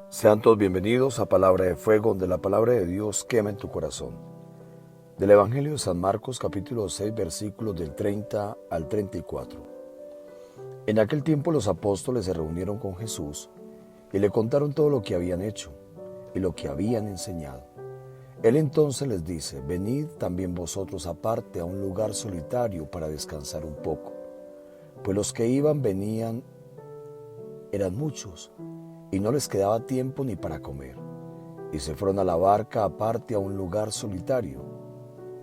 Sean todos bienvenidos a Palabra de Fuego, donde la palabra de Dios quema en tu corazón. Del Evangelio de San Marcos, capítulo 6, versículos del 30 al 34. En aquel tiempo los apóstoles se reunieron con Jesús y le contaron todo lo que habían hecho y lo que habían enseñado. Él entonces les dice: venid también vosotros aparte a un lugar solitario para descansar un poco. Pues los que venían eran muchos, y no les quedaba tiempo ni para comer. Y se fueron a la barca aparte a un lugar solitario.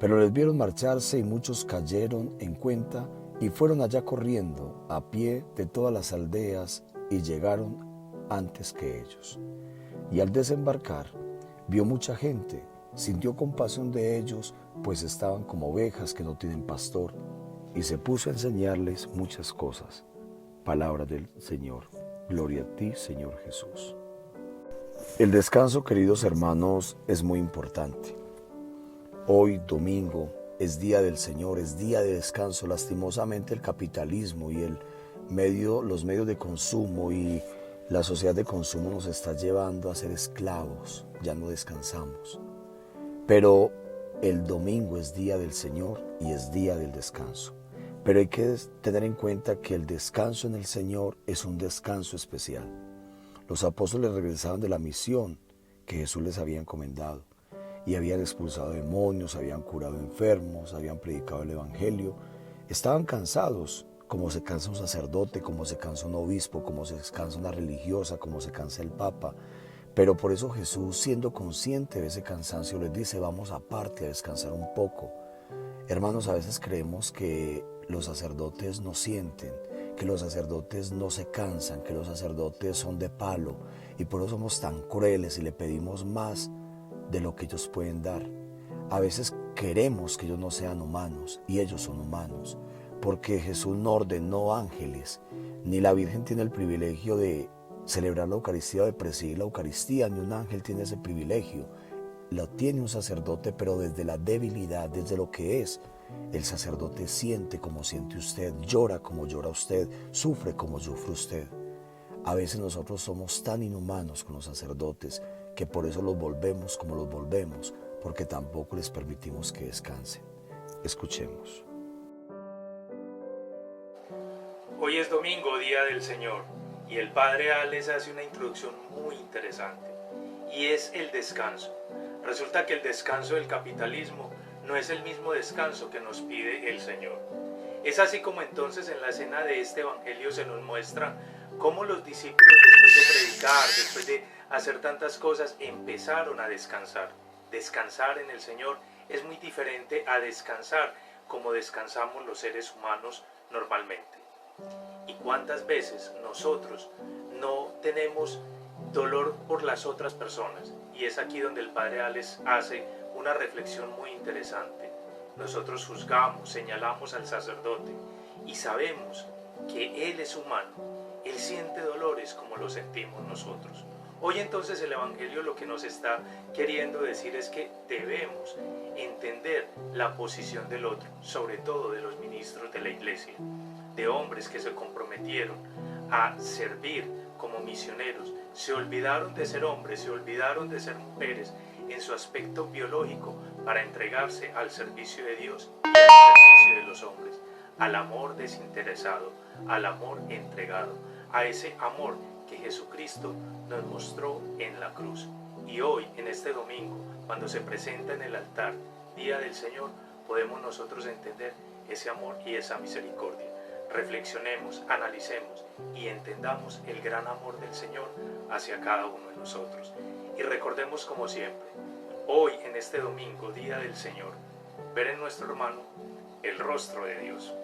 Pero les vieron marcharse y muchos cayeron en cuenta y fueron allá corriendo a pie de todas las aldeas y llegaron antes que ellos. Y al desembarcar, vio mucha gente, sintió compasión de ellos, pues estaban como ovejas que no tienen pastor, y se puso a enseñarles muchas cosas. Palabra del Señor. Gloria a ti, Señor Jesús. El descanso, queridos hermanos, es muy importante. Hoy, domingo, es día del Señor, es día de descanso. Lastimosamente, el capitalismo y los medios de consumo y la sociedad de consumo nos está llevando a ser esclavos. Ya no descansamos. Pero el domingo es día del Señor y es día del descanso. Pero hay que tener en cuenta que el descanso en el Señor es un descanso especial. Los apóstoles regresaban de la misión que Jesús les había encomendado y habían expulsado demonios, habían curado enfermos, habían predicado el Evangelio. Estaban cansados, como se cansa un sacerdote, como se cansa un obispo, como se cansa una religiosa, como se cansa el Papa. Pero por eso Jesús, siendo consciente de ese cansancio, les dice: vamos aparte a descansar un poco. Hermanos, a veces creemos que los sacerdotes no sienten, que los sacerdotes no se cansan, que los sacerdotes son de palo, y por eso somos tan crueles y le pedimos más de lo que ellos pueden dar. A veces queremos que ellos no sean humanos, y ellos son humanos, porque Jesús no ordenó ángeles, ni la Virgen tiene el privilegio de celebrar la Eucaristía o de presidir la Eucaristía, ni un ángel tiene ese privilegio. Lo tiene un sacerdote, pero desde la debilidad, desde lo que es. El sacerdote siente como siente usted, llora como llora usted, sufre como sufre usted. A veces nosotros somos tan inhumanos con los sacerdotes que por eso los volvemos como los volvemos, porque tampoco les permitimos que descansen. Escuchemos. Hoy es domingo, día del Señor, y el Padre les hace una introducción muy interesante, y es el descanso. Resulta que el descanso del capitalismo no es el mismo descanso que nos pide el Señor. Es así como entonces en la escena de este evangelio se nos muestra cómo los discípulos, después de predicar, después de hacer tantas cosas, empezaron a descansar. Descansar en el Señor es muy diferente a descansar como descansamos los seres humanos normalmente. ¿Y cuántas veces nosotros no tenemos dolor por las otras personas? Y es aquí donde el Padre Alex hace una reflexión muy interesante. Nosotros juzgamos, señalamos al sacerdote y sabemos que Él es humano. Él siente dolores como lo sentimos nosotros. Hoy entonces el Evangelio lo que nos está queriendo decir es que debemos entender la posición del otro, sobre todo de los ministros de la Iglesia, de hombres que se comprometieron a servir como misioneros, se olvidaron de ser hombres, se olvidaron de ser mujeres en su aspecto biológico para entregarse al servicio de Dios y al servicio de los hombres, al amor desinteresado, al amor entregado, a ese amor que Jesucristo nos mostró en la cruz. Y hoy, en este domingo, cuando se presenta en el altar, Día del Señor, podemos nosotros entender ese amor y esa misericordia. Reflexionemos, analicemos y entendamos el gran amor del Señor hacia cada uno de nosotros. Y recordemos como siempre, hoy en este domingo, Día del Señor, ver en nuestro hermano el rostro de Dios.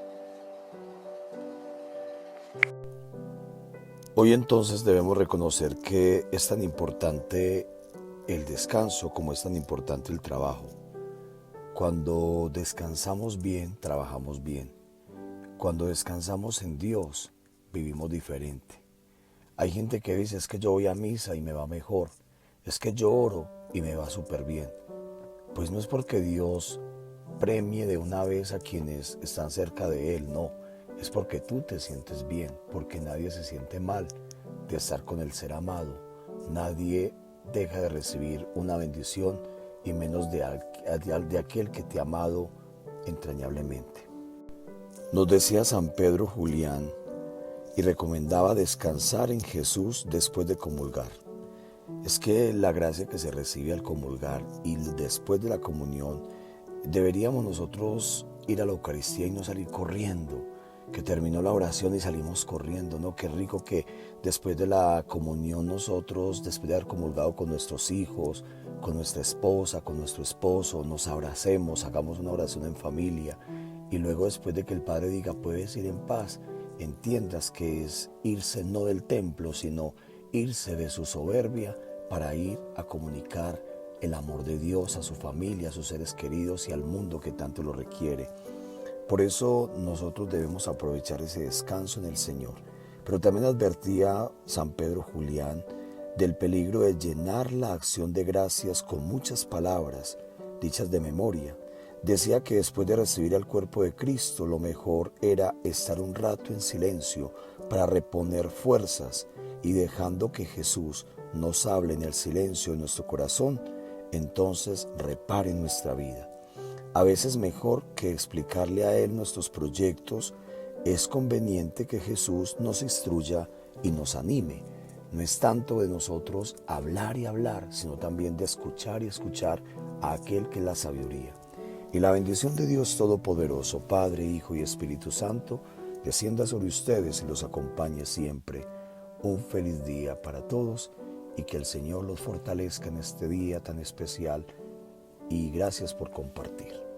Hoy entonces debemos reconocer que es tan importante el descanso como es tan importante el trabajo. Cuando descansamos bien, trabajamos bien. Cuando descansamos en Dios, vivimos diferente. Hay gente que dice: es que yo voy a misa y me va mejor, es que yo oro y me va súper bien. Pues no es porque Dios premie de una vez a quienes están cerca de Él, no. Es porque tú te sientes bien, porque nadie se siente mal de estar con el ser amado, Nadie deja de recibir una bendición y menos de aquel que te ha amado entrañablemente. Nos decía San Pedro Julián y recomendaba descansar en Jesús después de comulgar. Es que la gracia que se recibe al comulgar y después de la comunión, deberíamos nosotros ir a la Eucaristía y no salir corriendo, que terminó la oración y salimos corriendo, ¿no? Qué rico que después de la comunión nosotros, después de haber comulgado con nuestros hijos, con nuestra esposa, con nuestro esposo, nos abracemos, hagamos una oración en familia y luego después de que el Padre diga puedes ir en paz, entiendas que es irse no del templo, sino irse de su soberbia para ir a comunicar el amor de Dios a su familia, a sus seres queridos y al mundo que tanto lo requiere. Por eso nosotros debemos aprovechar ese descanso en el Señor. Pero también advertía San Pedro Julián del peligro de llenar la acción de gracias con muchas palabras dichas de memoria. Decía que después de recibir al cuerpo de Cristo, lo mejor era estar un rato en silencio para reponer fuerzas y dejando que Jesús nos hable en el silencio de nuestro corazón, entonces repare nuestra vida. A veces mejor que explicarle a Él nuestros proyectos, es conveniente que Jesús nos instruya y nos anime. No es tanto de nosotros hablar y hablar, sino también de escuchar y escuchar a aquel que es la sabiduría. Y la bendición de Dios Todopoderoso, Padre, Hijo y Espíritu Santo, descienda sobre ustedes y los acompañe siempre. Un feliz día para todos y que el Señor los fortalezca en este día tan especial. Y gracias por compartir.